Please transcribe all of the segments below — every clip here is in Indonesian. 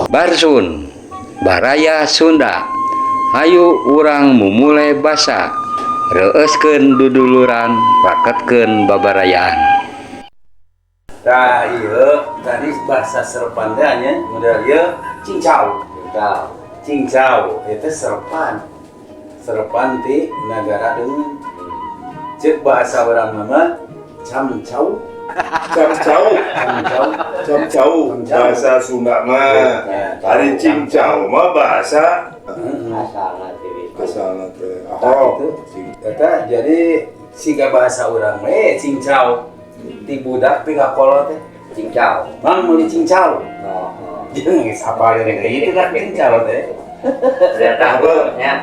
Barsun Baraya Sunda. Hayu urang mumulai basa, reuskeun duduluran, raketkeun babarayaan. Tah ieu tadi bahasa Serepan teh nya model ieu cincau. Cincau itu Serepan. Serepan ti nagara deungeun. Ceuk bahasa urang mah camcau. Camcau bahasa Sunda mah. Ari cincau mah bahasa asalna teh. Eta jadi siga bahasa urang mah cincau. Ti budak pi kakolot teh cincau. Mang meuli cincau. Jeung geus apa yang kayak gitu kan cincau teh.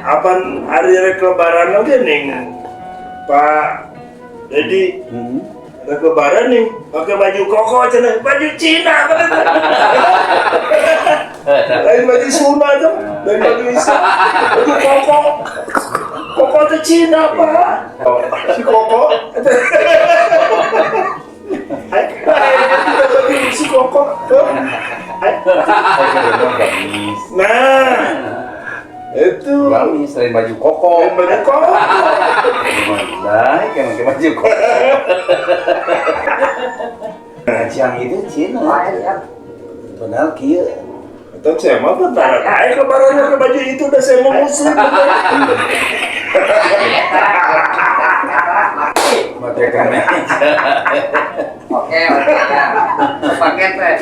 Apan hari rek lebaran oge ning Pak Dedi. Rek lebaran nih pakai baju koko cenah, baju Cina banget. Lain baju Sunda tuh, lain baju Islam. Baju koko. Koko itu Cina, Pak. Si koko. Si koko. Nah, itu gamis selain baju koko. Baju koko. Baik, yang pakai baju koko. Yang itu Cina. Padahal kieu. Atau saya mah bentar, ayo lebarannya ke baju itu udah saya mau muslim. Pakai kemeja. Oke, ya. Paket teh.